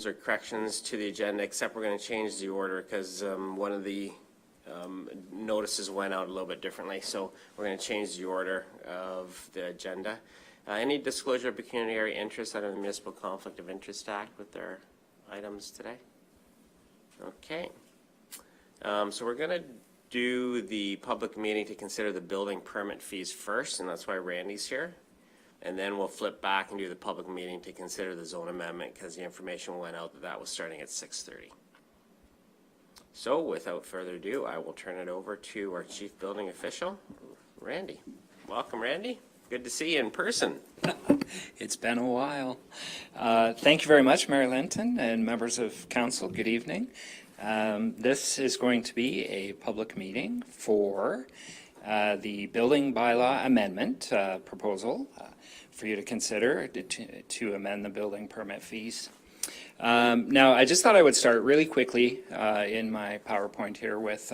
or corrections to the agenda, except we're going to change the order because one of the notices went out a little bit differently. So we're going to change the order of the agenda. Any disclosure of pecuniary interest under the Municipal Conflict of Interest Act with their items today? Okay. So we're going to do the public meeting to consider the building permit fees first, and that's why Randy's here. And then we'll flip back and do the public meeting to consider the zone amendment because the information went out that that was starting at 6:30. So without further ado, I will turn it over to our chief building official, Randy. Welcome, Randy. Good to see you in person. It's been a while. Thank you very much, Mayor Linton and members of council. Good evening. This is going to be a public meeting for the building bylaw amendment proposal for you to consider to amend the building permit fees. Now, I just thought I would start really quickly in my PowerPoint here with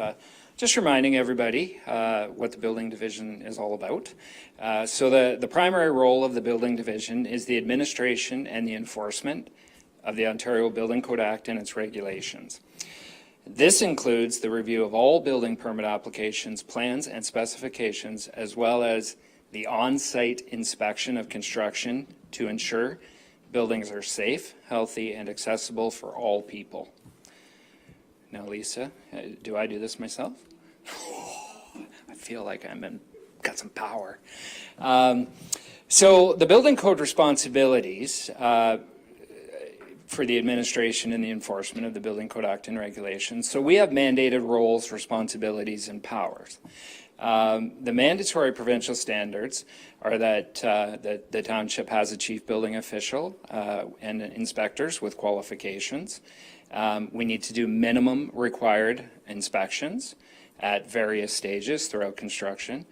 just reminding everybody what the building division is all about. So the primary role of the building division is the administration and the enforcement of the Ontario Building Code Act and its regulations. This includes the review of all building permit applications, plans, and specifications, as well as the on-site inspection of construction to ensure buildings are safe, healthy, and accessible for all people. Now, Lisa, do I do this myself? I feel like got some power. So the building code responsibilities for the administration and the enforcement of the Building Code Act and regulations. So we have mandated roles, responsibilities, and powers. The mandatory provincial standards are that the township has a chief building official and inspectors with qualifications. We need to do minimum required inspections at various stages throughout construction.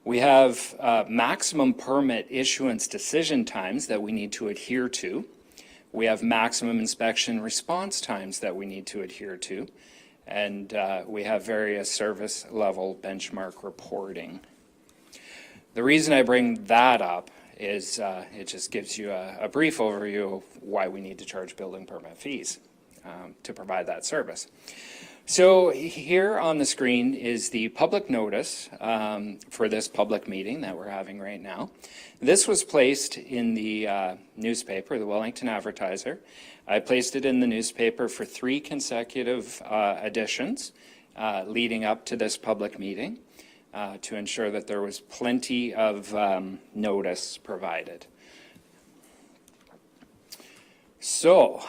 We have maximum permit issuance decision times that we need to adhere to. We have maximum inspection response times that we need to adhere to. And we have various service level benchmark reporting. The reason I bring that up is it just gives you a brief overview of why we need to charge building permit fees to provide that service. So here on the screen is the public notice for this public meeting that we're having right now. This was placed in the newspaper, the Wellington Advertiser. I placed it in the newspaper for 3 consecutive editions leading up to this public meeting to ensure that there was plenty of notice provided. So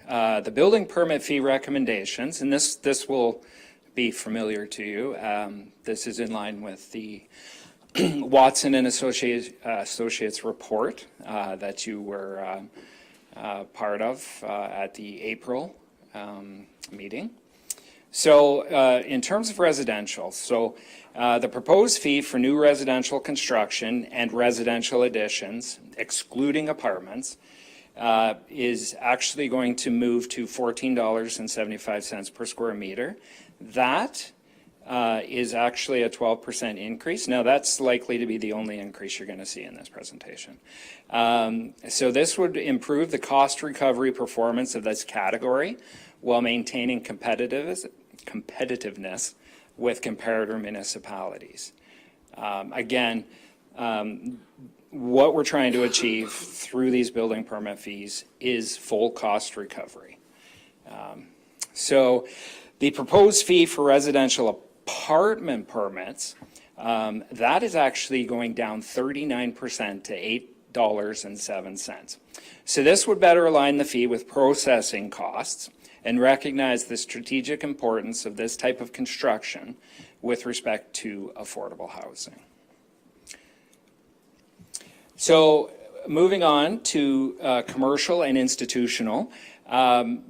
the building permit fee recommendations, and this will be familiar to you. This is in line with the Watson and Associates report that you were part of at the April meeting. So in terms of residential, so the proposed fee for new residential construction and residential additions, excluding apartments, is actually going to move to $14.75 per square meter. That is actually a 12% increase. Now, that's likely to be the only increase you're going to see in this presentation. So this would improve the cost recovery performance of this category while maintaining competitiveness with comparator municipalities. Again, what we're trying to achieve through these building permit fees is full cost recovery. So the proposed fee for residential apartment permits, that is actually going down 39% to $8.07. So this would better align the fee with processing costs and recognize the strategic importance of this type of construction with respect to affordable housing. So moving on to commercial and institutional.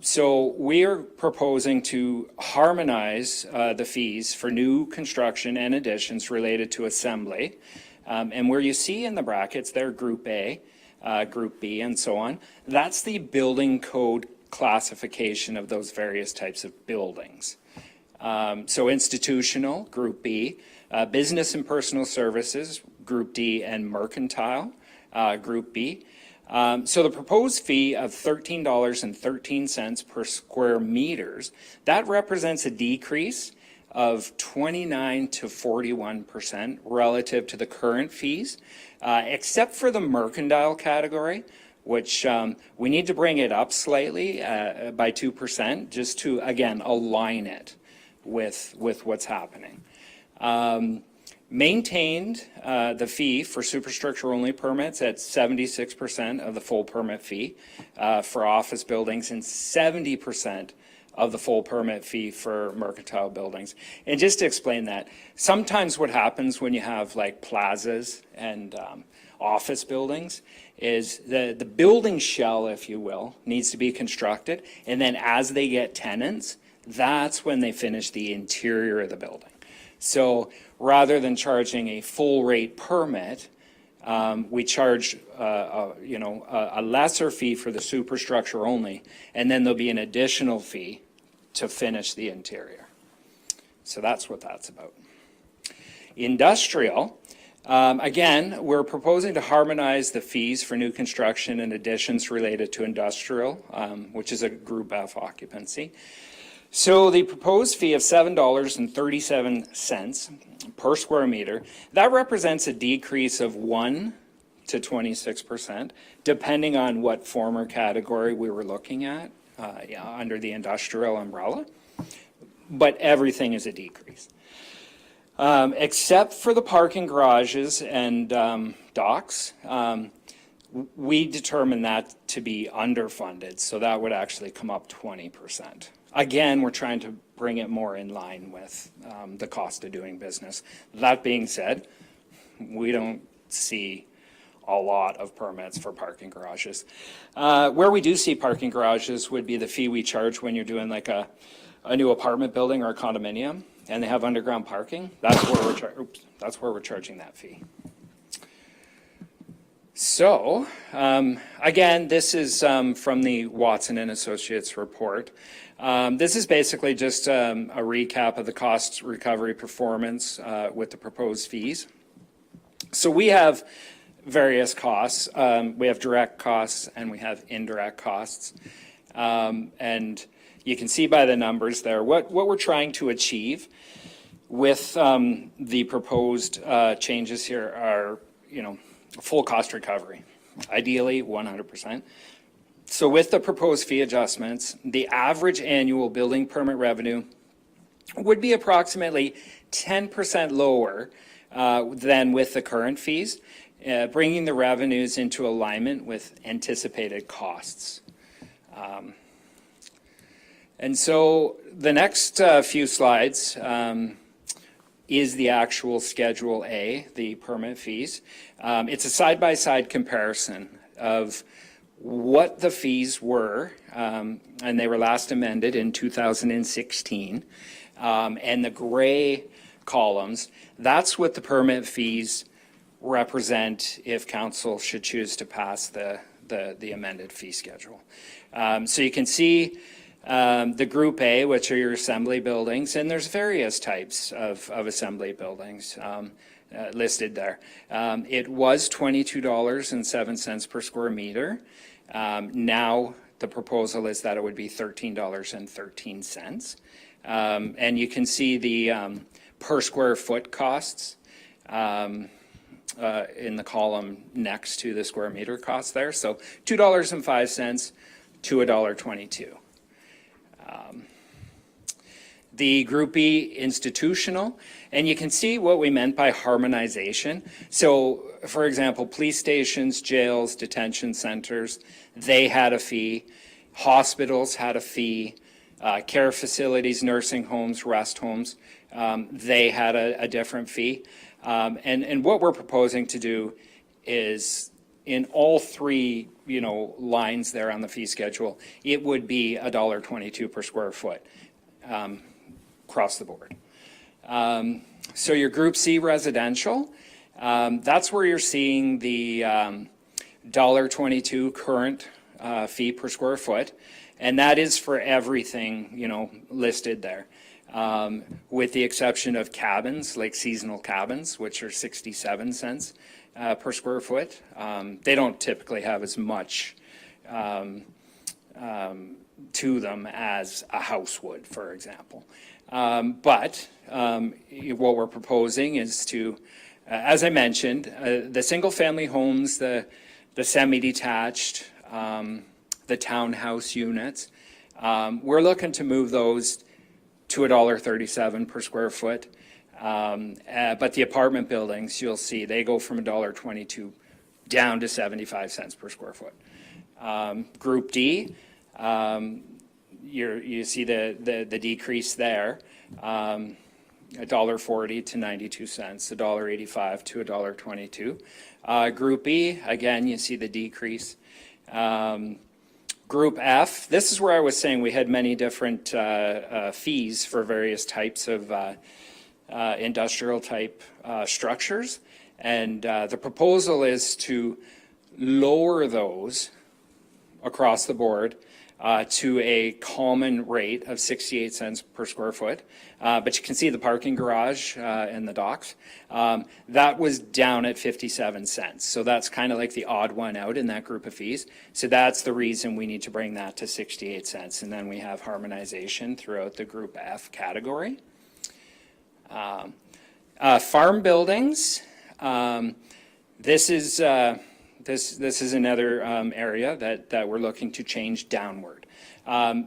So we are proposing to harmonize the fees for new construction and additions related to assembly. And where you see in the brackets there, Group A, Group B, and so on, that's the building code classification of those various types of buildings. So institutional, Group B, business and personal services, Group D, and mercantile, Group B. So the proposed fee of $13.13 per square meters, that represents a decrease of 29 to 41% relative to the current fees, except for the mercantile category, which we need to bring it up slightly by 2% just to, again, align it with what's happening. Maintained the fee for superstructure only permits at 76% of the full permit fee for office buildings and 70% of the full permit fee for mercantile buildings. And just to explain that, sometimes what happens when you have like plazas and office buildings is the building shell, if you will, needs to be constructed, and then as they get tenants, that's when they finish the interior of the building. So rather than charging a full rate permit, we charge a lesser fee for the superstructure only, and then there'll be an additional fee to finish the interior. So that's what that's about. Industrial, again, we're proposing to harmonize the fees for new construction and additions related to industrial, which is a Group F occupancy. So the proposed fee of $7.37 per square meter, that represents a decrease of 1 to 26%, depending on what former category we were looking at under the industrial umbrella. But everything is a decrease. Except for the parking garages and docks, we determined that to be underfunded, so that would actually come up 20%. Again, we're trying to bring it more in line with the cost of doing business. That being said, we don't see a lot of permits for parking garages. Where we do see parking garages would be the fee we charge when you're doing like a new apartment building or a condominium and they have underground parking. That's where we're charging that fee. So, again, this is from the Watson and Associates report. This is basically just a recap of the cost recovery performance with the proposed fees. So we have various costs. We have direct costs and we have indirect costs. And you can see by the numbers there what we're trying to achieve with the proposed changes here are, full cost recovery, ideally 100%. So with the proposed fee adjustments, the average annual building permit revenue would be approximately 10% lower than with the current fees, bringing the revenues into alignment with anticipated costs. And so the next few slides is the actual Schedule A, the permit fees. It's a side-by-side comparison of what the fees were, and they were last amended in 2016. And the gray columns, that's what the permit fees represent if council should choose to pass the amended fee schedule. So you can see the Group A, which are your assembly buildings, and there's various types of assembly buildings listed there. It was $22.07 per square meter. Now the proposal is that it would be $13.13. And you can see the per square foot costs in the column next to the square meter cost there. So $2.05 to $1.22. The Group B institutional, and you can see what we meant by harmonization. So, for example, police stations, jails, detention centers, they had a fee. Hospitals had a fee. Care facilities, nursing homes, rest homes, they had a different fee. And what we're proposing to do is in all three lines there on the fee schedule, it would be $1.22 per square foot across the board. So your Group C residential, that's where you're seeing the $1.22 current fee per square foot, and that is for everything listed there, with the exception of cabins, like seasonal cabins, which are 67 cents per square foot. They don't typically have as much to them as a house would, for example. But what we're proposing is to, as I mentioned, the single-family homes, the semi-detached, the townhouse units, we're looking to move those to $1.37 per square foot. But the apartment buildings, you'll see, they go from $1.22 down to 75 cents per square foot. Group D, you see the decrease there, $1.40 to 92 cents, $1.85 to $1.22. Group E, again, you see the decrease. Group F, this is where I was saying we had many different fees for various types of industrial type structures, and the proposal is to lower those across the board to a common rate of 68 cents per square foot. But you can see the parking garage and the docks. That was down at 57 cents. So that's kind of like the odd one out in that group of fees. So that's the reason we need to bring that to 68 cents. And then we have harmonization throughout the Group F category. Farm buildings, this is another area that we're looking to change downward.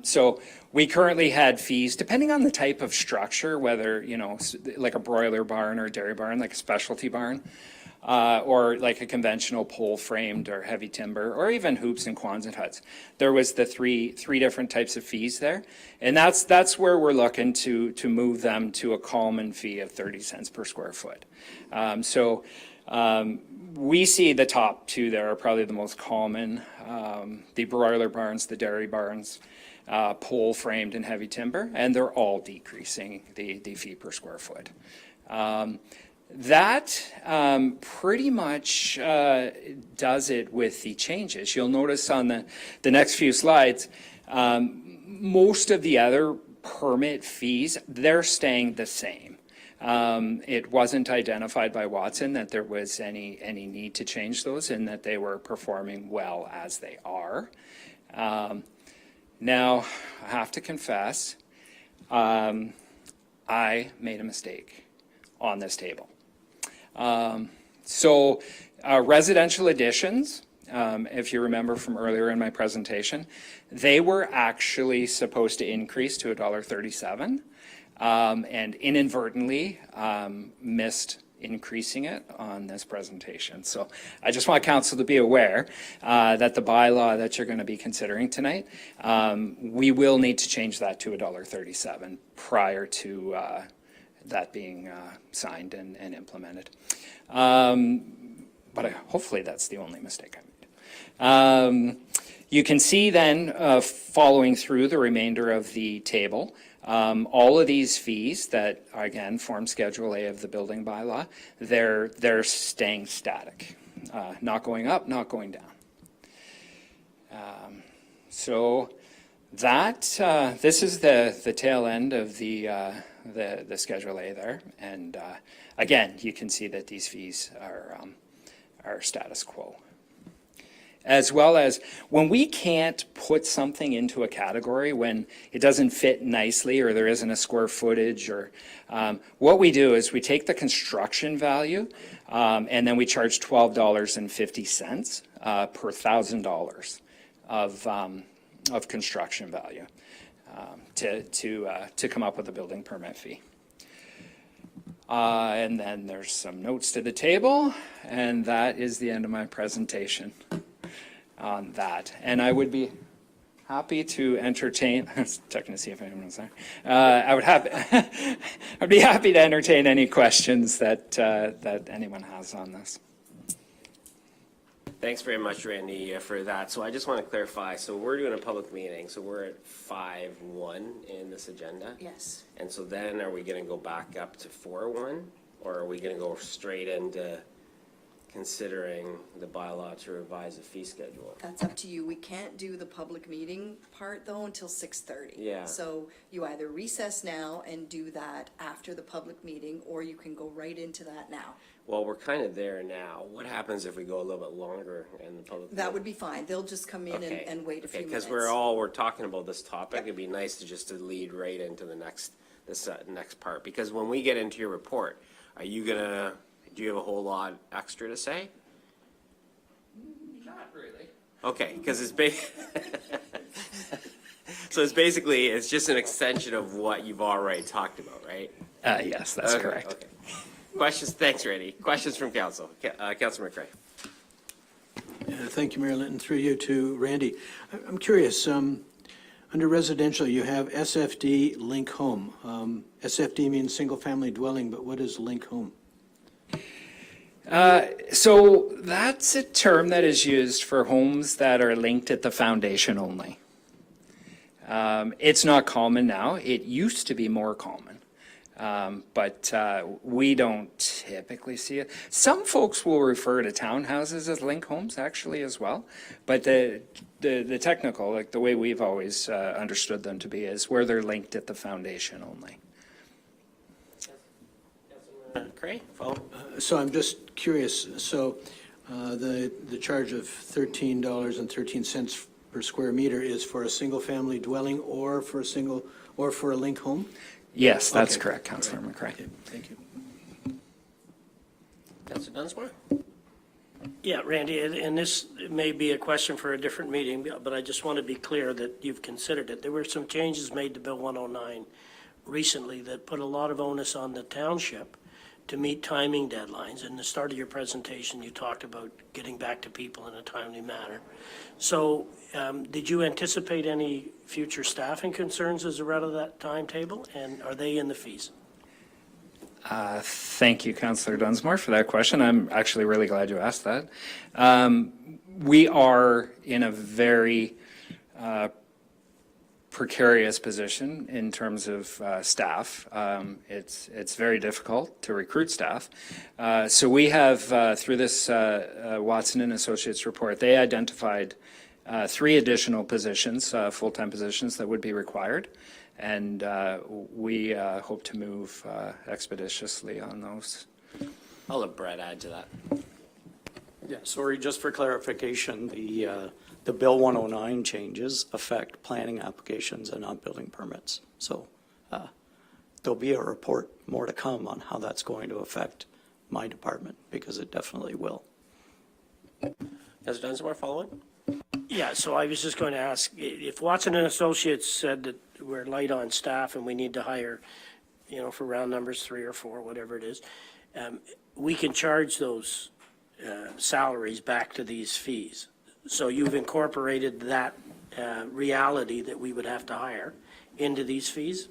So we currently had fees, depending on the type of structure, whether, you know, like a broiler barn or a dairy barn, like a specialty barn, or like a conventional pole framed or heavy timber, or even hoops and Quonset huts. There was the three different types of fees there. And that's where we're looking to move them to a common fee of 30 cents per square foot. We see the top two there are probably the most common, the broiler barns, the dairy barns, pole framed and heavy timber, and they're all decreasing the fee per square foot. That pretty much does it with the changes. You'll notice on the next few slides, most of the other permit fees, they're staying the same. It wasn't identified by Watson that there was any need to change those and that they were performing well as they are. Now, I have to confess, I made a mistake on this table. Residential additions, if you remember from earlier in my presentation, they were actually supposed to increase to $1.37. And inadvertently missed increasing it on this presentation. So I just want council to be aware that the bylaw that you're going to be considering tonight, we will need to change that to $1.37 prior to that being signed and implemented. But hopefully that's the only mistake I made. You can see then, following through the remainder of the table, all of these fees that, again, form Schedule A of the building bylaw, they're staying static, not going up, not going down. This is the tail end of the Schedule A there, and again, you can see that these fees are status quo. As well as when we can't put something into a category when it doesn't fit nicely or there isn't a square footage, or what we do is we take the construction value and then we charge $12.50 per $1,000 of construction value to come up with a building permit fee. And then there's some notes to the table, and that is the end of my presentation on that. And I would be happy to entertain, I was checking to see if anyone's there. I'd be happy to entertain any questions that anyone has on this. Thanks very much, Randy, for that. So I just want to clarify, so we're doing a public meeting, so we're at 5.1 in this agenda? Yes. And so then are we going to go back up to 4.1, or are we going to go straight into considering the bylaw to revise the fee schedule? That's up to you. We can't do the public meeting part though until 6:30. Yeah. So you either recess now and do that after the public meeting, or you can go right into that now. Well, we're kind of there now. What happens if we go a little bit longer in the public? That would be fine. They'll just come in Okay. and wait a few minutes. Because we're talking about this topic, it'd be nice to just to lead right into the next, next part. Because when we get into your report, do you have a whole lot extra to say? Not really. Okay, because so it's just an extension of what you've already talked about, right? Yes, that's Okay, correct. okay. Questions, thanks, Randy. Questions from council. Councilor McRae. Thank you, Mayor Linton. Through you to Randy. I'm curious, under residential, you have SFD link home. SFD means single-family dwelling, but what is link home? So that's a term that is used for homes that are linked at the foundation only. It's not common now. It used to be more common. But we don't typically see it. Some folks will refer to townhouses as link homes actually as well. But the technical, like the way we've always understood them to be, is where they're linked at the foundation only. McRae, follow. So I'm just curious, so the charge of $13.13 per square meter is for a single-family dwelling or for a link home? Yes, that's Okay. correct, Councillor McRae. Okay, thank you. Councilor Dunsmore? Yeah, Randy, and this may be a question for a different meeting, but I just want to be clear that you've considered it. There were some changes made to Bill 109 recently that put a lot of onus on the township to meet timing deadlines. In the start of your presentation, you talked about getting back to people in a timely manner. So did you anticipate any future staffing concerns as a result of that timetable, and are they in the fees? Thank you, Councillor Dunsmore, for that question. I'm actually really glad you asked that. We are in a very precarious position in terms of staff. It's very difficult to recruit staff. So we have, through this Watson and Associates report, they identified 3 additional positions, full-time positions that would be required. And we hope to move expeditiously on those. I'll let Brett add to that. Yeah, sorry, just for clarification, the Bill 109 changes affect planning applications and not building permits. So there'll be a report more to come on how that's going to affect my department, because it definitely will. Councilor Dunsmore, following? Yeah, so I was just going to ask, if Watson and Associates said that we're light on staff and we need to hire, for round numbers, 3 or 4, whatever it is, we can charge those salaries back to these fees. So you've incorporated that reality that we would have to hire into these fees?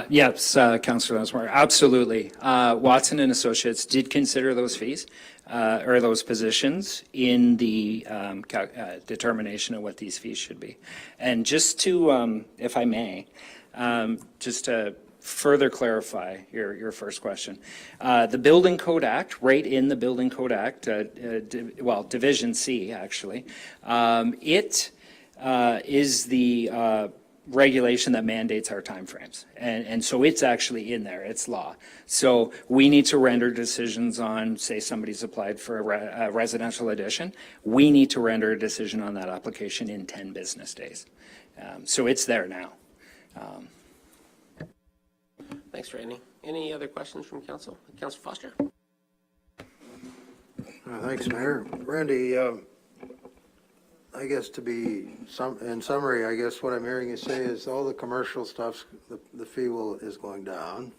Yes, Councillor Dunsmore, absolutely. Watson and Associates did consider those fees or those positions in the determination of what these fees should be. And just to, if I may, just to further clarify your first question, the Building Code Act, right in the Building Code Act, Division C actually, it is the regulation that mandates our timeframes. And so it's actually in there, it's law. So we need to render decisions on, say somebody's applied for a residential addition, we need to render a decision on that application in 10 business days. So it's there now. Thanks, Randy. Any other questions from council? Councilor Foster? Thanks, Mayor. Randy, I guess in summary, I guess what I'm hearing you say is all the commercial stuff, the fee is going down.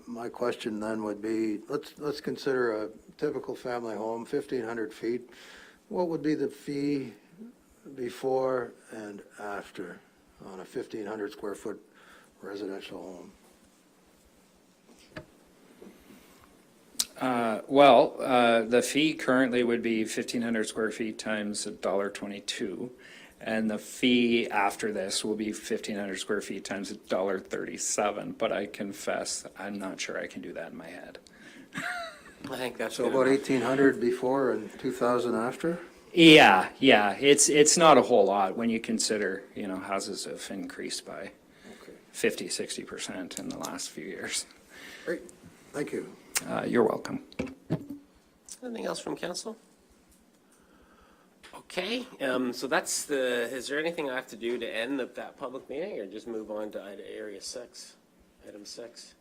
My question then would be, let's consider a typical family home, 1,500 feet. What would be the fee before and after on a 1,500 square foot residential home? The fee currently would be 1,500 square feet times $1.22, and the fee after this will be 1,500 square feet times $1.37. But I confess, I'm not sure I can do that in my head. I think that's So good about enough. 1,800 before and 2,000 after? Yeah, it's not a whole lot when you consider, houses have increased by Okay, 50-60% in the last few years. great, thank you. You're welcome. Anything else from council? Okay, so is there anything I have to do to end that public meeting, or just move on to item 6?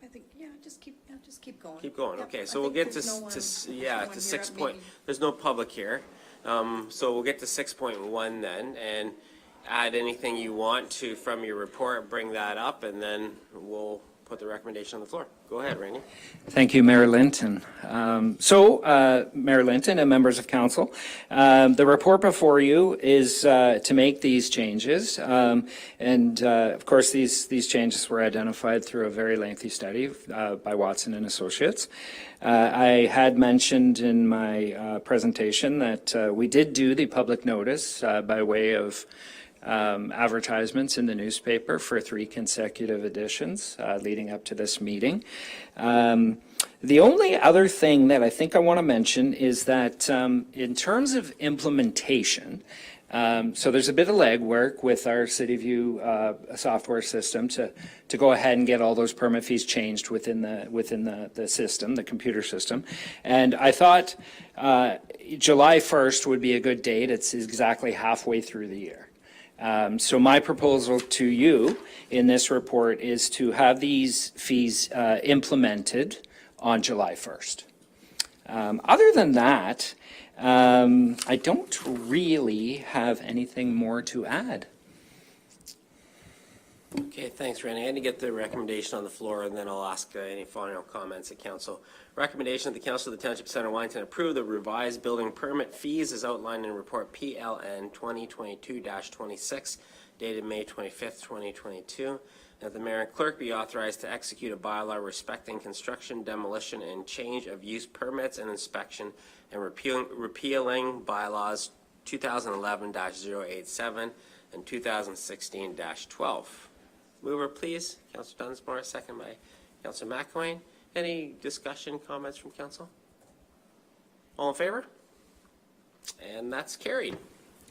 I think, just keep going. Keep going, Yep, okay, I so we'll think get there's no one- to there's no one here 6 at point, meeting. there's no public here. So we'll get to 6.1 then, and add anything you want to from your report, bring that up, and then we'll put the recommendation on the floor. Go ahead, Randy. Thank you, Mayor Linton. Mayor Linton and members of council, the report before you is to make these changes. Of course, these changes were identified through a very lengthy study by Watson and Associates. I had mentioned in my presentation that we did do the public notice by way of advertisements in the newspaper for 3 consecutive editions leading up to this meeting. The only other thing that I think I want to mention is that in terms of implementation, so there's a bit of legwork with our CityView software system to go ahead and get all those permit fees changed within the system, the computer system. And I thought July 1st would be a good date. It's exactly halfway through the year. So my proposal to you in this report is to have these fees implemented on July 1st. Other than that, I don't really have anything more to add. Okay, thanks, Randy. I'm going to get the recommendation on the floor, and then I'll ask any final comments at council. Recommendation of the Council of the Township of Center Wynton approve the revised building permit fees as outlined in report PLN 2022-26 dated May 25th, 2022. That the mayor and clerk be authorized to execute a bylaw respecting construction, demolition, and change of use permits and inspection, and repealing bylaws 2011-087 and 2016-12. Mover, please. Councillor Dunsmore, second by Councillor McElwain. Any discussion, comments from council? All in favor? And that's carried.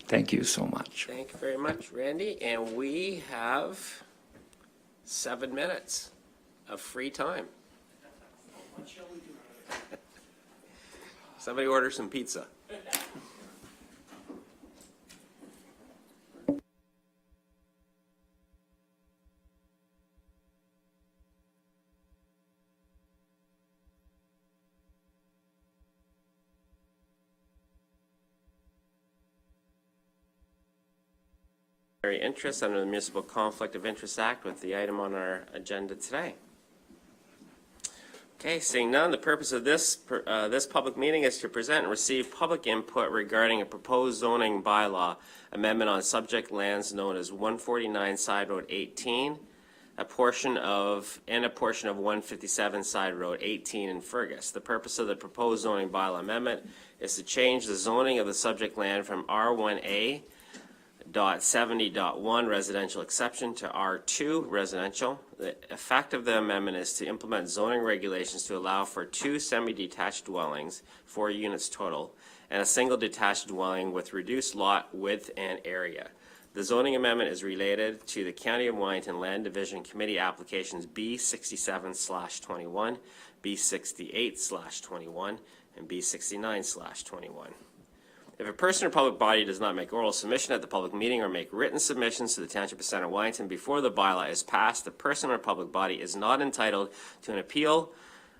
Thank you so much. Thank you very much, Randy. And we have 7 minutes of free time. Somebody order some pizza. Very interest under the Municipal Conflict of Interest Act with the item on our agenda today. Okay, seeing none, the purpose of this public meeting is to present and receive public input regarding a proposed zoning bylaw amendment on subject lands known as 149 Side Road 18, a portion of 157 Side Road 18 in Fergus. The purpose of the proposed zoning bylaw amendment is to change the zoning of the subject land from R1A.70.1 residential exception to R2 residential. The effect of the amendment is to implement zoning regulations to allow for 2 semi-detached dwellings, 4 units total, and a single detached dwelling with reduced lot width and area. The zoning amendment is related to the County of Washington Land Division Committee applications B67/21, B68/21, and B69/21. If a person or public body does not make oral submission at the public meeting or make written submissions to the Township of Center Wynton before the bylaw is passed, the person or public body is not entitled to an appeal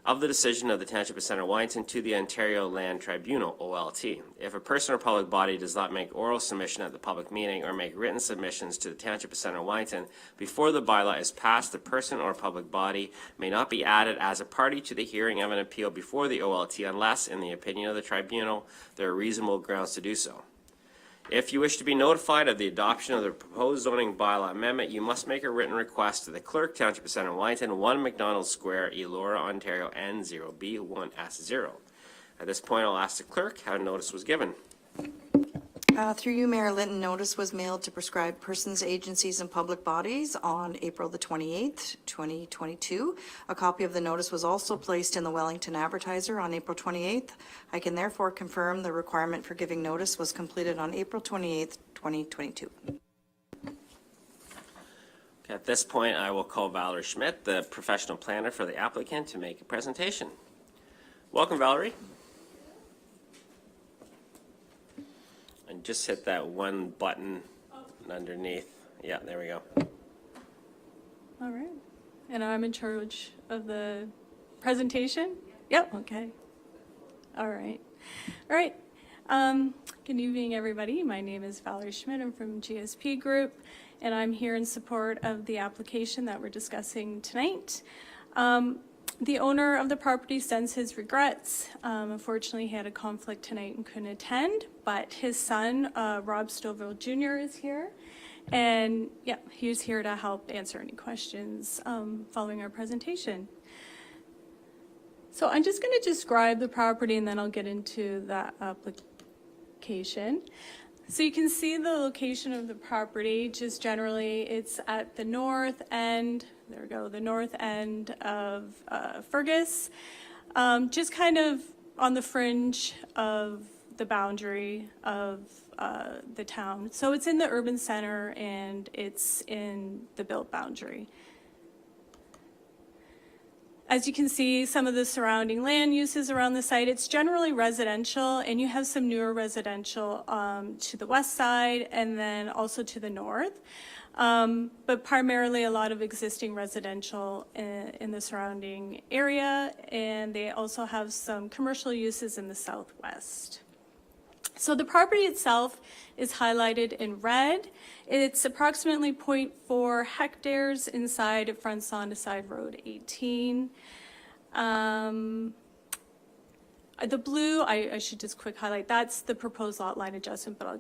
of the decision of the Township of Center Wynton to the Ontario Land Tribunal, OLT. If a person or public body does not make oral submission at the public meeting or make written submissions to the Township of Center Wynton before the bylaw is passed, the person or public body may not be added as a party to the hearing of an appeal before the OLT unless, in the opinion of the tribunal, there are reasonable grounds to do so. If you wish to be notified of the adoption of the proposed zoning bylaw amendment, you must make a written request to the clerk, Township of Center Wynton, 1 McDonald Square, Elora, Ontario, N0B1S0. At this point, I'll ask the clerk how notice was given. Through you, Mayor Linton, notice was mailed to prescribed persons, agencies, and public bodies on April the 28th, 2022. A copy of the notice was also placed in the Wellington Advertiser on April 28th. I can therefore confirm the requirement for giving notice was completed on April 28th, 2022. At this point, I will call Valerie Schmidt, the professional planner for the applicant, to make a presentation. Welcome, Valerie. And just hit that one button underneath. Yeah, there we go. All right. And I'm in charge of the presentation? Yep, okay. All right. All right. Good evening, everybody. My name is Valerie Schmidt. I'm from GSP Group, and I'm here in support of the application that we're discussing tonight. The owner of the property sends his regrets. Unfortunately, he had a conflict tonight and couldn't attend, but his son, Rob Stovall Jr. is here. And yeah, he's here to help answer any questions following our presentation. So I'm just going to describe the property and then I'll get into that application. So you can see the location of the property. Just generally, it's at the north end, there we go, the north end of Fergus, just kind of on the fringe of the boundary of the town. So it's in the urban center and it's in the built boundary. As you can see, some of the surrounding land uses around the site, it's generally residential, and you have some newer residential to the west side and then also to the north. But primarily a lot of existing residential in the surrounding area, and they also have some commercial uses in the southwest. So the property itself is highlighted in red. It's approximately 0.4 hectares inside. It fronts onto Sideroad 18. The blue, I should just quick highlight, that's the proposed lot line adjustment, but I'll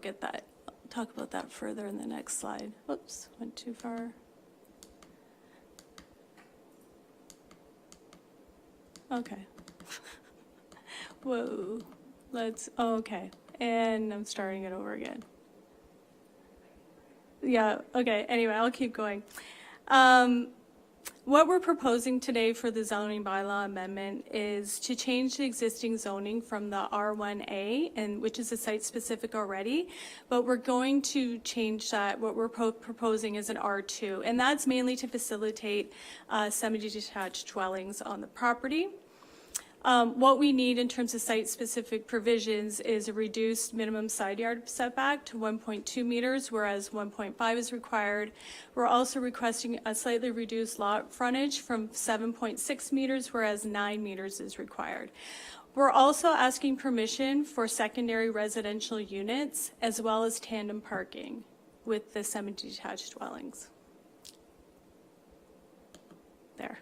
talk about that further in the next slide. Whoops, went too far. Okay. Whoa, okay. And I'm starting it over again. Yeah, okay, anyway, I'll keep going. What we're proposing today for the zoning bylaw amendment is to change the existing zoning from the R1A, which is a site-specific already, but we're going to change that. What we're proposing is an R2, and that's mainly to facilitate semi-detached dwellings on the property. What we need in terms of site-specific provisions is a reduced minimum side yard setback to 1.2 meters, whereas 1.5 is required. We're also requesting a slightly reduced lot frontage from 7.6 meters, whereas 9 meters is required. We're also asking permission for secondary residential units as well as tandem parking with the semi-detached dwellings. There.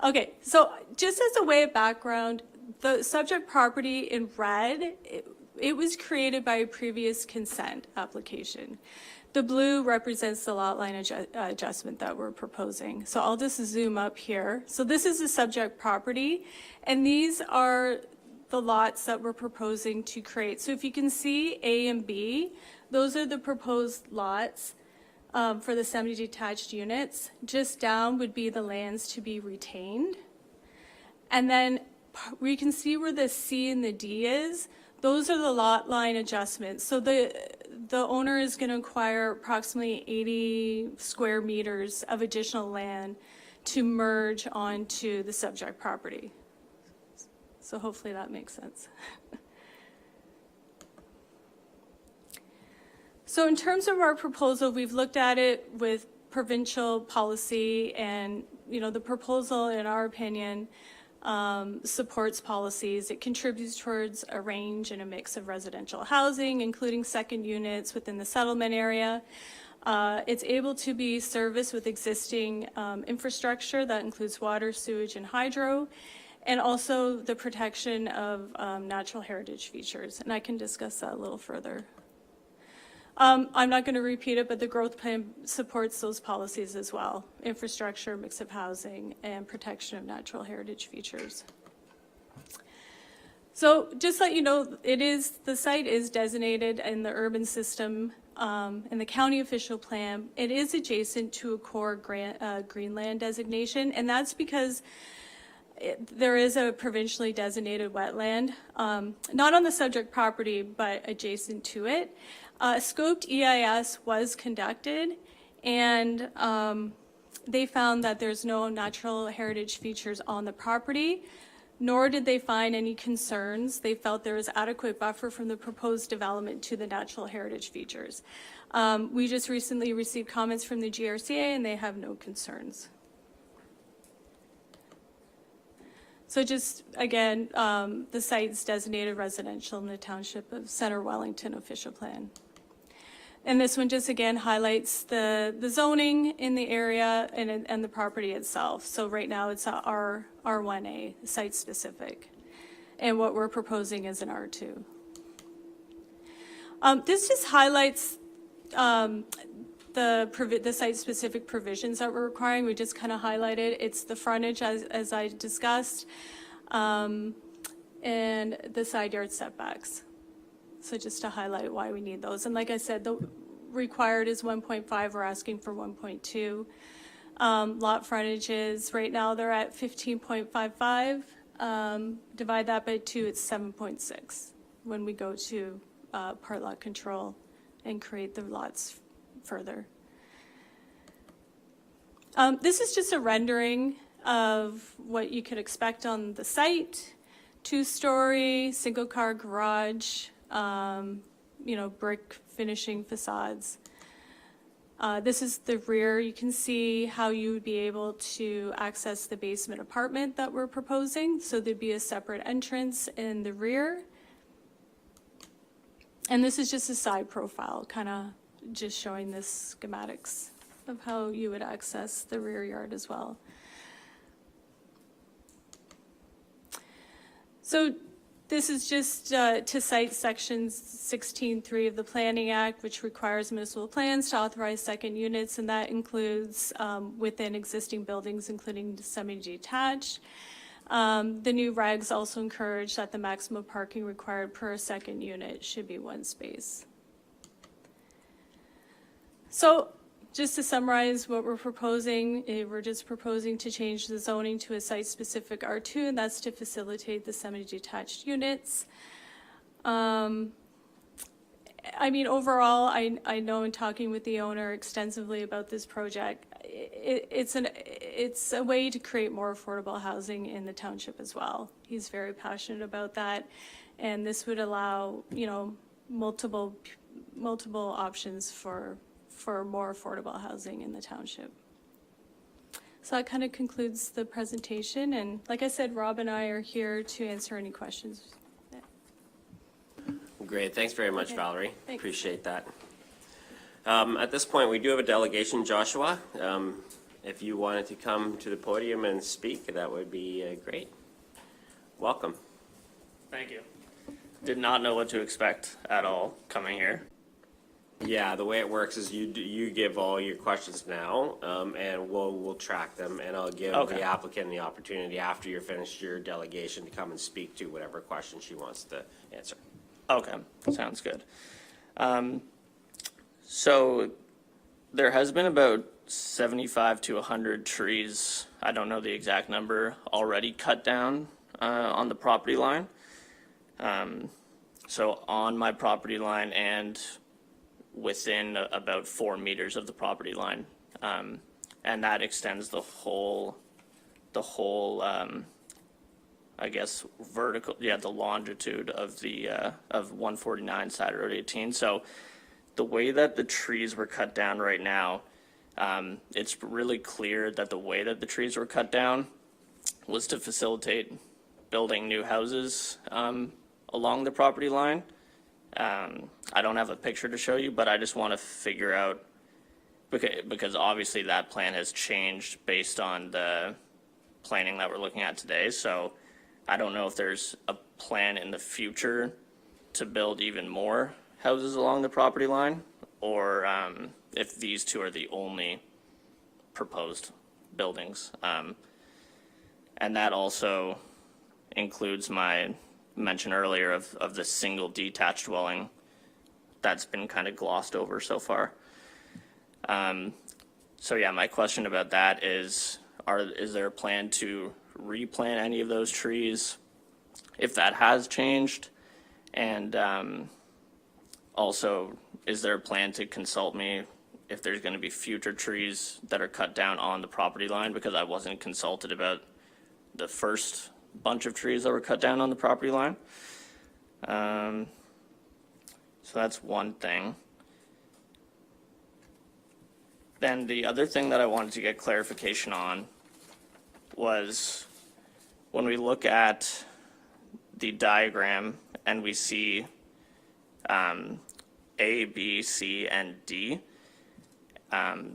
Okay, so just as a way of background, the subject property in red, it was created by a previous consent application. The blue represents the lot line adjustment that we're proposing. So I'll just zoom up here. So this is the subject property, and these are the lots that we're proposing to create. So if you can see A and B, those are the proposed lots. For the semi-detached units. Just down would be the lands to be retained. And then we can see where the C and the D is. Those are the lot line adjustments. So the owner is going to acquire approximately 80 square meters of additional land to merge onto the subject property. So hopefully that makes sense. So in terms of our proposal, we've looked at it with provincial policy, and the proposal, in our opinion, supports policies. It contributes towards a range and a mix of residential housing, including second units within the settlement area. It's able to be serviced with existing infrastructure that includes water, sewage, and hydro, and also the protection of natural heritage features. And I can discuss that a little further. I'm not going to repeat it, but the growth plan supports those policies as well. Infrastructure, mix of housing, and protection of natural heritage features. So just let you know, the site is designated in the urban system, in the county official plan. It is adjacent to a core Greenland designation, and that's because there is a provincially designated wetland, not on the subject property, but adjacent to it. Scoped EIS was conducted, and they found that there's no natural heritage features on the property, nor did they find any concerns. They felt there was adequate buffer from the proposed development to the natural heritage features. We just recently received comments from the GRCA, and they have no concerns. So just, again, the site's designated residential in the Township of Center Wellington official plan. And this one just, again, highlights the zoning in the area and the property itself. So right now, it's a R1A, site-specific. And what we're proposing is an R2. This just highlights the site-specific provisions that we're requiring. We just kind of highlighted. It's the frontage, as I discussed, and the side yard setbacks. So just to highlight why we need those. And like I said, the required is 1.5. We're asking for 1.2. Lot frontages, right now they're at 15.55. Divide that by 2, it's 7.6 when we go to part lot control and create the lots further. This is just a rendering of what you could expect on the site. 2-story, single-car garage, brick finishing facades. This is the rear. You can see how you would be able to access the basement apartment that we're proposing. So there'd be a separate entrance in the rear. And this is just a side profile, kind of just showing the schematics of how you would access the rear yard as well. So this is just to cite Section 16.3 of the Planning Act, which requires municipal plans to authorize second units, and that includes within existing buildings, including semi-detached. The new regs also encourage that the maximum parking required per second unit should be 1 space. So just to summarize what we're proposing, we're just proposing to change the zoning to a site-specific R2, and that's to facilitate the semi-detached units. Overall, I know in talking with the owner extensively about this project, it's a way to create more affordable housing in the township as well. He's very passionate about that, and this would allow, multiple options for more affordable housing in the township. So that kind of concludes the presentation, and like I said, Rob and I are here to answer any questions. Great, thanks very much, Okay. Valerie. Thanks. Appreciate that. At this point, we do have a delegation, Joshua. If you wanted to come to the podium and speak, that would be great. Welcome. Thank you. Did not know what to expect at all coming here. Yeah, the way it works is you give all your questions now, and we'll track them, and I'll give Okay. the applicant the opportunity after you're finished your delegation to come and speak to whatever question she wants to answer. Okay, sounds good. So there has been about 75 to 100 trees, I don't know the exact number, already cut down on the property line. So on my property line and within about 4 meters of the property line. And that extends the whole I guess vertical, the longitude of the of 149 Sideroad 18. So the way that the trees were cut down right now, it's really clear that the way that the trees were cut down was to facilitate building new houses along the property line. I don't have a picture to show you, but I just want to figure out, because obviously that plan has changed based on the planning that we're looking at today. So I don't know if there's a plan in the future to build even more houses along the property line, or if these two are the only proposed buildings. And that also includes my mentioned earlier of the single detached dwelling, that's been kind of glossed over so far. So yeah, my question about that is there a plan to replant any of those trees if that has changed? And also, is there a plan to consult me if there's going to be future trees that are cut down on the property line? Because I wasn't consulted about the first bunch of trees that were cut down on the property line. So that's one thing. Then the other thing that I wanted to get clarification on was when we look at the diagram and we see A, B, C, and D,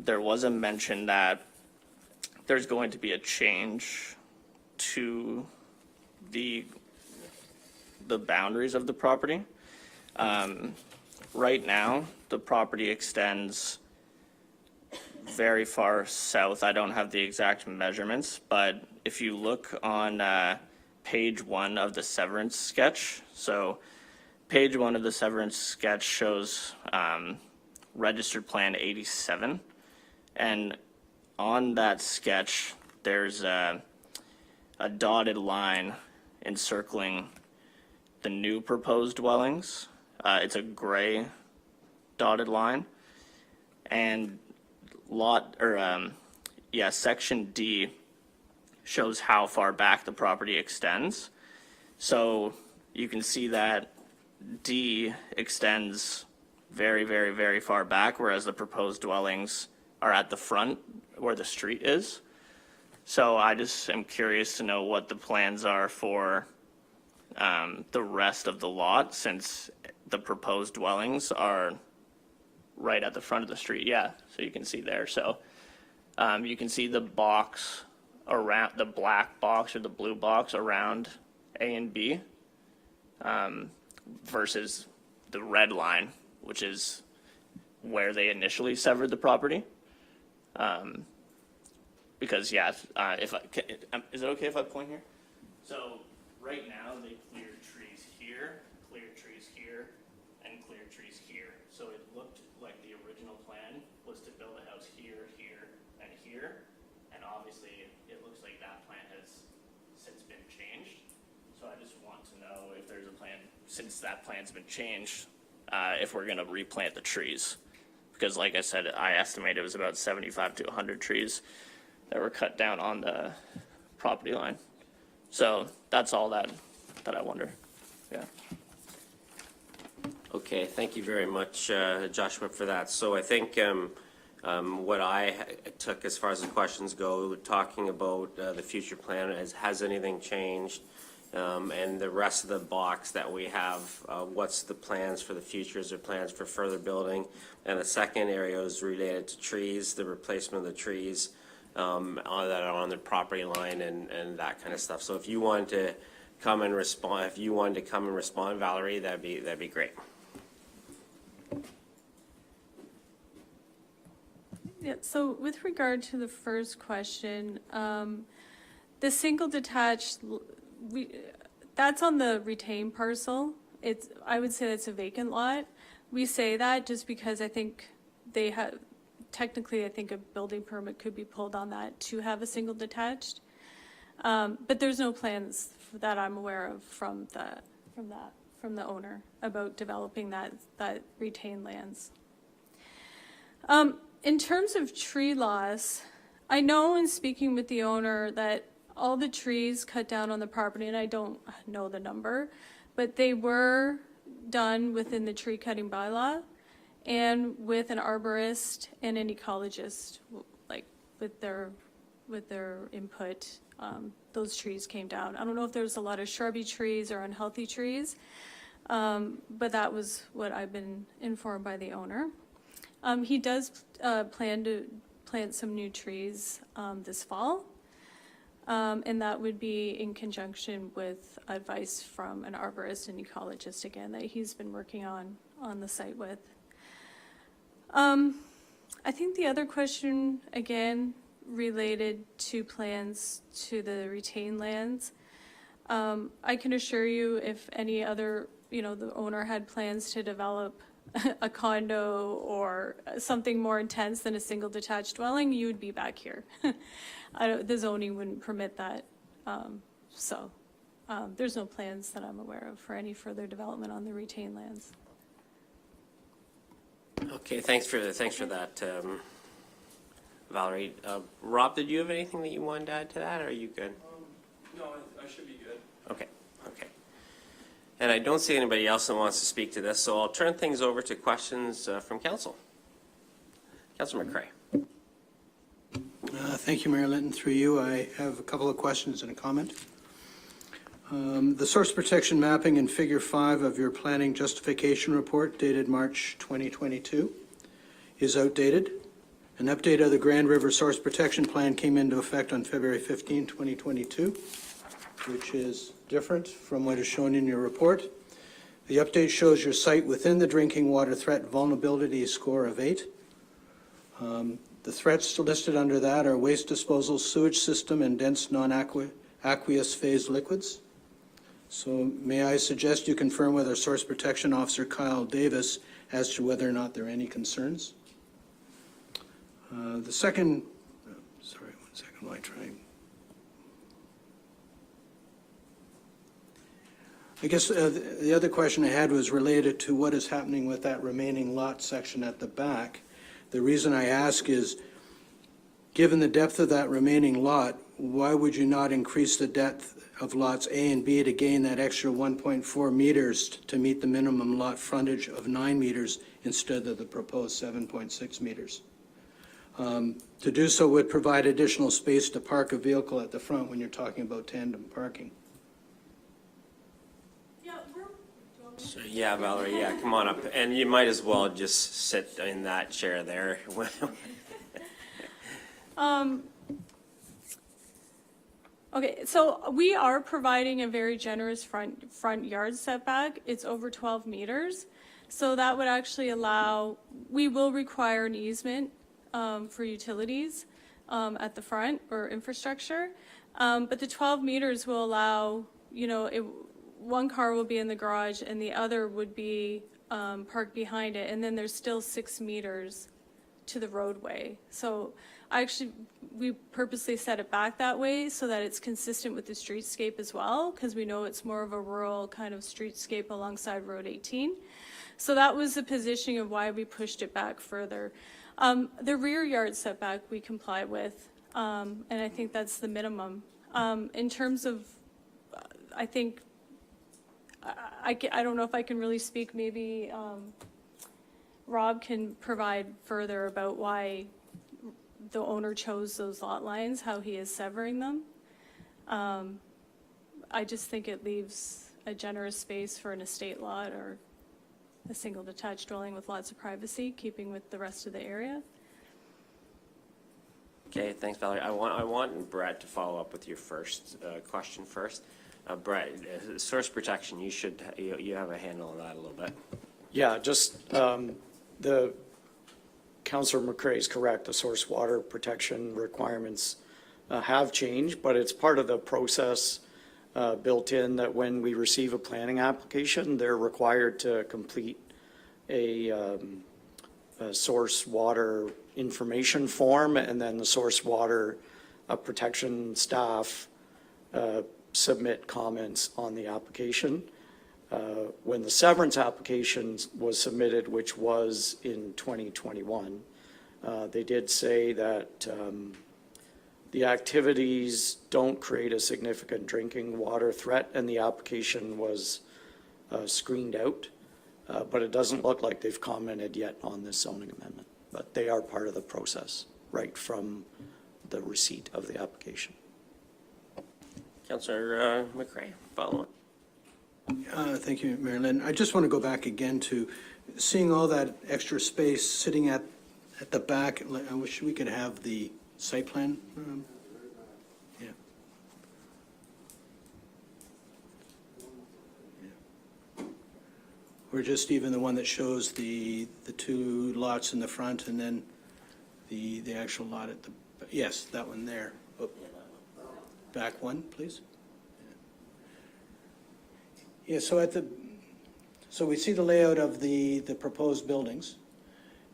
there was a mention that there's going to be a change to the boundaries of the property. Right now, the property extends very far south. I don't have the exact measurements, but if you look on page 1 of the severance sketch, so page 1 of the severance sketch shows registered plan 87, and on that sketch there's a dotted line encircling the new proposed dwellings. It's a gray dotted line, and section D shows how far back the property extends. So you can see that D extends very, very, very far back, whereas the proposed dwellings are at the front where the street is. So I just am curious to know what the plans are for the rest of the lot, since the proposed dwellings are right at the front of the street. Yeah, so you can see there. So you can see the box around, the black box or the blue box around A and B versus the red line, which is where they initially severed the property. Because yeah, is it okay if I point here? So right now they cleared trees here, and cleared trees here. So it looked like the original plan was to build a house here, here, and here. And obviously it looks like that plan has since been changed. So I just want to know if there's a plan, since that plan's been changed, if we're gonna replant the trees. Because like I said, I estimate it was about 75 to 100 trees that were cut down on the property line. So that's all that I wonder. Yeah. Okay, thank you very much, Joshua, for that. So I think what I took as far as the questions go, talking about the future plan, has anything changed? And the rest of the box that we have, what's the plans for the future? Is there plans for further building? And the second area is related to trees, the replacement of the trees that are on the property line and that kind of stuff. So if you wanted to come and respond, Valerie, that'd be great. Yeah, so with regard to the first question, the single detached, that's on the retained parcel. I would say that's a vacant lot. We say that just because I think they have, technically I think a building permit could be pulled on that to have a single detached. But there's no plans that I'm aware of from the owner about developing that retained lands. In terms of tree loss, I know in speaking with the owner that all the trees cut down on the property, and I don't know the number, but they were done within the tree cutting bylaw and with an arborist and an ecologist, like with their input, those trees came down. I don't know if there's a lot of shrubby trees or unhealthy trees, but that was what I've been informed by the owner. He does plan to plant some new trees this fall, and that would be in conjunction with advice from an arborist and ecologist, again, that he's been working on the site with. I think the other question, again, related to plans to the retained lands. I can assure you, if any other, the owner had plans to develop a condo or something more intense than a single detached dwelling, you would be back here. The zoning wouldn't permit that. There's no plans that I'm aware of for any further development on the retained lands. Okay, thanks for that, Valerie. Rob, did you have anything that you wanted to add to that, or are you good? No, I should be good. Okay. And I don't see anybody else that wants to speak to this, so I'll turn things over to questions from council. Councilor McCray. Thank you, Mayor Linton. Through you, I have a couple of questions and a comment. The source protection mapping in Figure 5 of your planning justification report dated March 2022 is outdated. An update of the Grand River Source Protection Plan came into effect on February 15, 2022, which is different from what is shown in your report. The update shows your site within the drinking water threat vulnerability score of 8. The threats listed under that are waste disposal, sewage system, and dense non-aqueous phase liquids. So may I suggest you confirm with our Source Protection Officer, Kyle Davis, as to whether or not there are any concerns? The second, sorry, 1 second while I try. I guess the other question I had was related to what is happening with that remaining lot section at the back. The reason I ask is, given the depth of that remaining lot, why would you not increase the depth of lots A and B to gain that extra 1.4 meters to meet the minimum lot frontage of 9 meters instead of the proposed 7.6 meters? To do so would provide additional space to park a vehicle at the front when you're talking about tandem parking. So, yeah, Valerie, yeah, come on up. And you might as well just sit in that chair there. Okay, so we are providing a very generous front yard setback. It's over 12 meters. So that would actually allow, we will require an easement for utilities at the front or infrastructure. But the 12 meters will allow, one car will be in the garage and the other would be parked behind it. And then there's still 6 meters to the roadway. So we purposely set it back that way so that it's consistent with the streetscape as well, because we know it's more of a rural kind of streetscape alongside Road 18. So that was the positioning of why we pushed it back further. The rear yard setback we comply with, and I think that's the minimum. In terms of, I think, I don't know if I can really speak, maybe Rob can provide further about why the owner chose those lot lines, how he is severing them. I just think it leaves a generous space for an estate lot or a single detached dwelling with lots of privacy, keeping with the rest of the area. Okay, thanks, Valerie. I want Brett to follow up with your first question first. Brett, source protection, you have a handle on that a little bit. Yeah, just the Councillor McCray is correct. The source water protection requirements have changed, but it's part of the process built in that when we receive a planning application, they're required to complete a source water information form, and then the source water protection staff submit comments on the application. When the severance application was submitted, which was in 2021, they did say that the activities don't create a significant drinking water threat, and the application was screened out. But it doesn't look like they've commented yet on this zoning amendment. But they are part of the process right from the receipt of the application. Councillor McCray, follow on. Thank you, Mayor Lynn. I just want to go back again to seeing all that extra space sitting at the back. I wish we could have the site plan. Yeah. Or just even the one that shows the two lots in the front and then the actual lot at the, yes, that one there. Oh. Back one, please. Yeah, so we see the layout of the proposed buildings,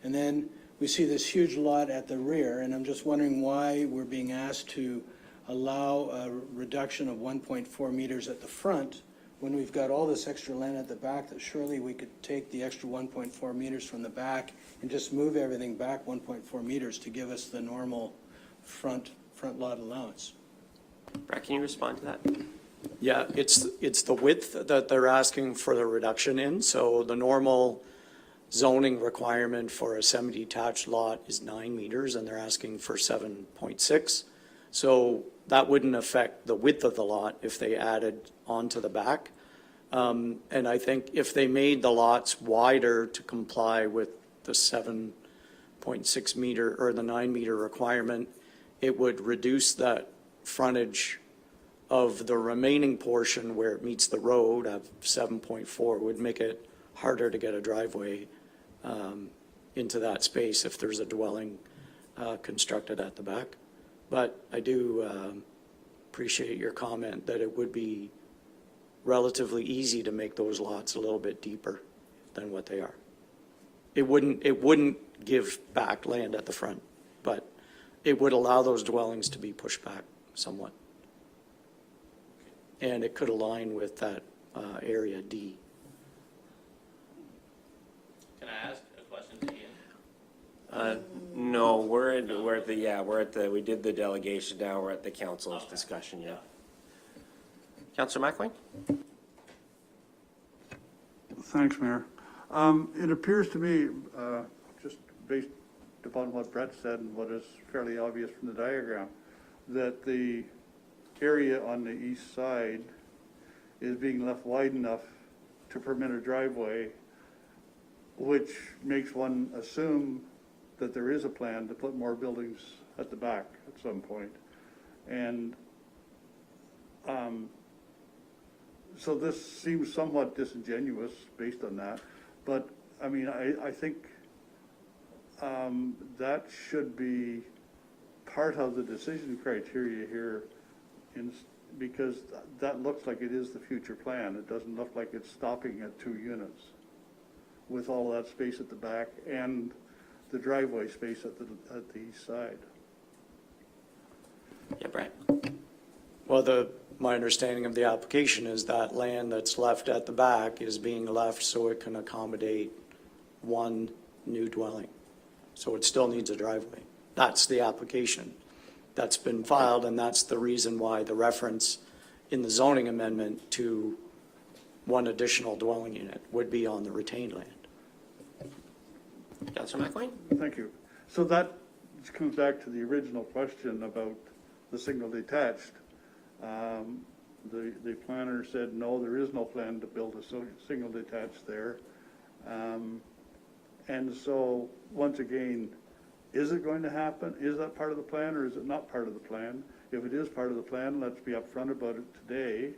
and then we see this huge lot at the rear, and I'm just wondering why we're being asked to allow a reduction of 1.4 meters at the front when we've got all this extra land at the back, that surely we could take the extra 1.4 meters from the back and just move everything back 1.4 meters to give us the normal front lot allowance. Brett, can you respond to that? Yeah, it's the width that they're asking for the reduction in. So the normal zoning requirement for a semi-detached lot is 9 meters, and they're asking for 7.6. So that wouldn't affect the width of the lot if they added onto the back. And I think if they made the lots wider to comply with the 7.6 meter or the 9 meter requirement, it would reduce that frontage of the remaining portion where it meets the road of 7.4, would make it harder to get a driveway into that space if there's a dwelling constructed at the back. But I do appreciate your comment that it would be relatively easy to make those lots a little bit deeper than what they are. It wouldn't give back land at the front, but it would allow those dwellings to be pushed back somewhat. And it could align with that area D. Can I ask a question to Ian? No, we did the delegation, now we're at the council's discussion, yeah. Councillor McElwain? Thanks, Mayor. It appears to me, just based upon what Brett said and what is fairly obvious from the diagram, that the area on the east side is being left wide enough to permit a driveway, which makes one assume that there is a plan to put more buildings at the back at some point. And so this seems somewhat disingenuous based on that, but I mean, I think that should be part of the decision criteria here, because that looks like it is the future plan. It doesn't look like it's stopping at 2 units with all of that space at the back and the driveway space at the east side. Yeah, Brett? Well, my understanding of the application is that land that's left at the back is being left so it can accommodate one new dwelling. So it still needs a driveway. That's the application that's been filed, and that's the reason why the reference in the zoning amendment to one additional dwelling unit would be on the retained land. Councillor McElwain? Thank you. So that comes back to the original question about the single detached. The planner said, no, there is no plan to build a single detached there. And so, once again, is it going to happen? Is that part of the plan, or is it not part of the plan? If it is part of the plan, let's be upfront about it today.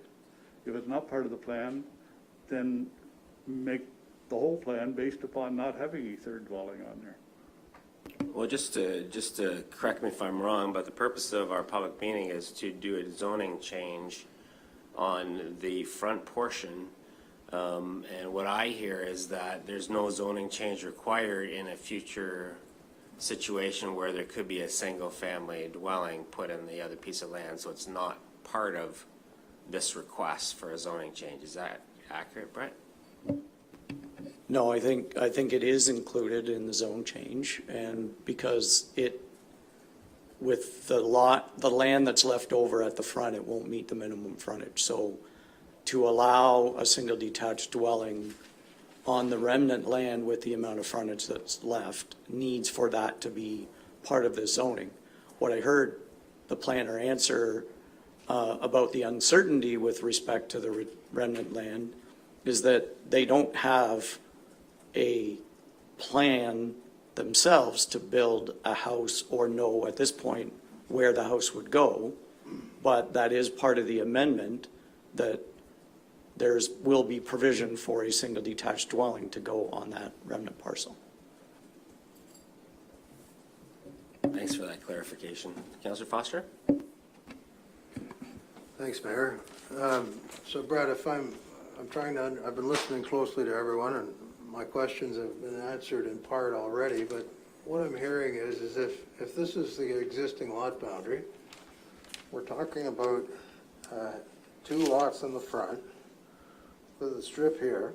If it's not part of the plan, then make the whole plan based upon not having a third dwelling on there. Well, just to correct me if I'm wrong, but the purpose of our public meeting is to do a zoning change on the front portion. And what I hear is that there's no zoning change required in a future situation where there could be a single-family dwelling put in the other piece of land, so it's not part of this request for a zoning change. Is that accurate, Brett? No, I think it is included in the zone change, and because with the land that's left over at the front, it won't meet the minimum frontage. So to allow a single detached dwelling on the remnant land with the amount of frontage that's left needs for that to be part of the zoning. What I heard the planner answer about the uncertainty with respect to the remnant land is that they don't have a plan themselves to build a house or know at this point where the house would go, but that is part of the amendment that will be provision for a single detached dwelling to go on that remnant parcel. Thanks for that clarification. Councillor Foster? Thanks, Mayor. So Brett, if I'm I've been listening closely to everyone, and my questions have been answered in part already, but what I'm hearing is if this is the existing lot boundary, we're talking about 2 lots in the front with a strip here.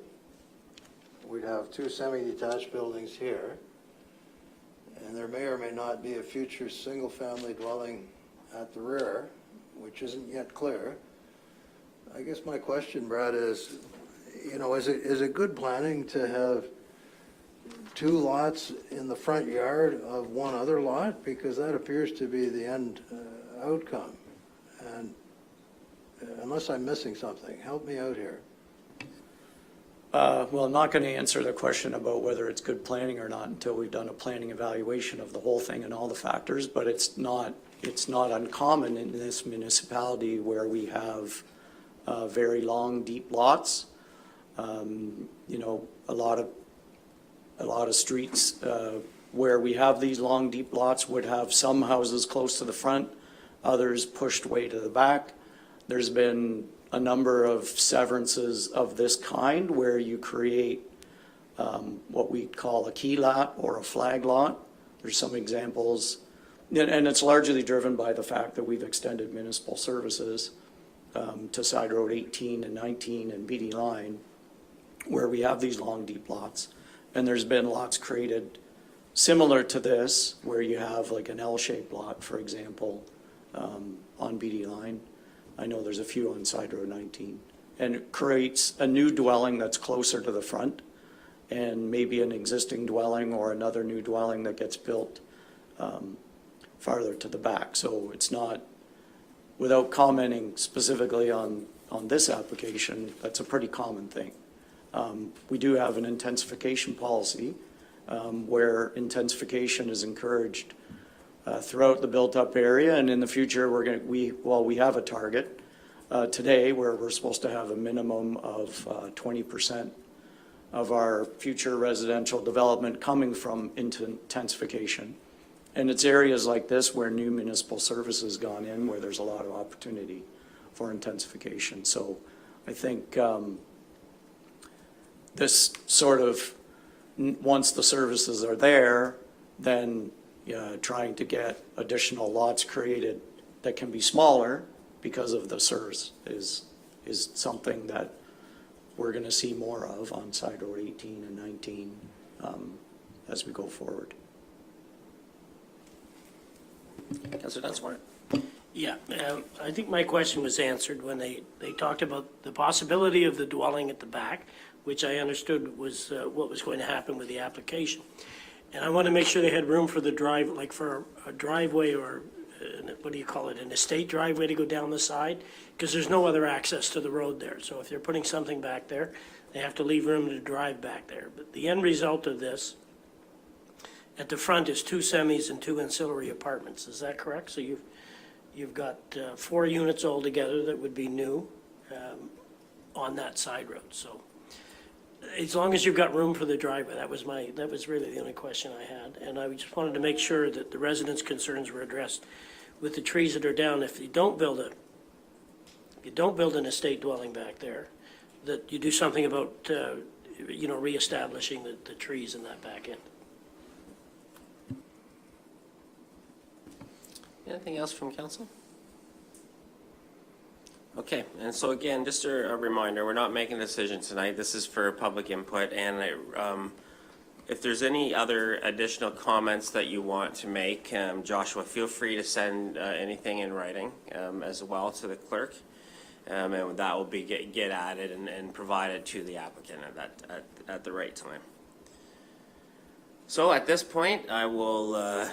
We'd have 2 semi-detached buildings here, and there may or may not be a future single-family dwelling at the rear, which isn't yet clear. I guess my question, Brad, is, is it good planning to have 2 lots in the front yard of one other lot? Because that appears to be the end outcome. And unless I'm missing something, help me out here. Well, I'm not going to answer the question about whether it's good planning or not until we've done a planning evaluation of the whole thing and all the factors, but it's not uncommon in this municipality where we have very long, deep lots. A lot of streets where we have these long, deep lots would have some houses close to the front, others pushed way to the back. There's been a number of severances of this kind where you create what we call a key lot or a flag lot. There's some examples, and it's largely driven by the fact that we've extended municipal services to Sideroad 18 and 19 and BD line, where we have these long, deep lots. And there's been lots created similar to this, where you have like an L-shaped lot, for example, on BD line. I know there's a few on Sideroad 19. And it creates a new dwelling that's closer to the front, and maybe an existing dwelling or another new dwelling that gets built farther to the back. So it's not, without commenting specifically on this application, that's a pretty common thing. We do have an intensification policy where intensification is encouraged throughout the built-up area, and in the future we have a target today where we're supposed to have a minimum of 20% of our future residential development coming from intensification. And it's areas like this where new municipal services gone in, where there's a lot of opportunity for intensification. So I think this sort of, once the services are there, then trying to get additional lots created that can be smaller because of the service is something that we're going to see more of on Sideroad 18 and 19 as we go forward. Councillor Dunsmore. Yeah, I think my question was answered when they talked about the possibility of the dwelling at the back, which I understood was what was going to happen with the application. And I want to make sure they had room for the drive, like for a driveway or, what do you call it, an estate driveway to go down the side, because there's no other access to the road there. So if they're putting something back there, they have to leave room to drive back there. But the end result of this, at the front, is 2 semis and 2 ancillary apartments. Is that correct? So you've got 4 units altogether that would be new on that side road. So as long as you've got room for the driveway, that was really the only question I had. And I just wanted to make sure that the residents' concerns were addressed with the trees that are down. If you don't build an estate dwelling back there, that you do something about, reestablishing the trees in that back end. Anything else from council? Okay, and so again, just a reminder, we're not making a decision tonight. This is for public input, and if there's any other additional comments that you want to make, Joshua, feel free to send anything in writing as well to the clerk, and that will be get added and provided to the applicant at the right time. So at this point, I will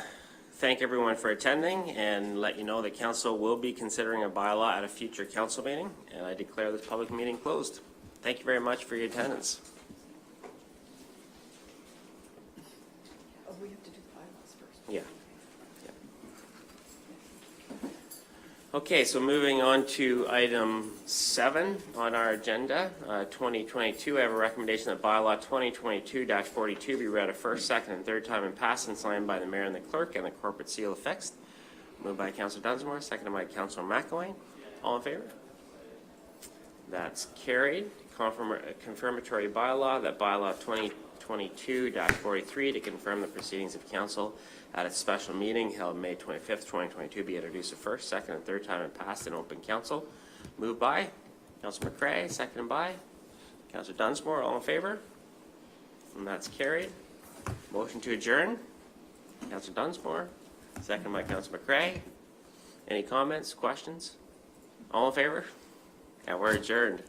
thank everyone for attending and let you know that council will be considering a bylaw at a future council meeting, and I declare this public meeting closed. Thank you very much for your attendance. Oh, we have to do the bylaws first. Yeah. Okay, so moving on to item 7 on our agenda, 2022. I have a recommendation that bylaw 2022-42 be read a first, second, and third time and passed and signed by the mayor and the clerk, and the corporate seal affixed. Moved by Councillor Dunsmore, seconded by Councillor McElwain. All in favor? That's carried. confirmatory bylaw, that bylaw 2022-43, to confirm the proceedings of council at a special meeting held May 25th, 2022, be introduced a first, second, and third time and passed in open council. Moved by Councilor McCray, seconded by Councilor Dunsmore. All in favor? And that's carried. Motion to adjourn. Councilor Dunsmore, seconded by Councilor McCray. Any comments, questions? All in favor? Yeah, we're adjourned.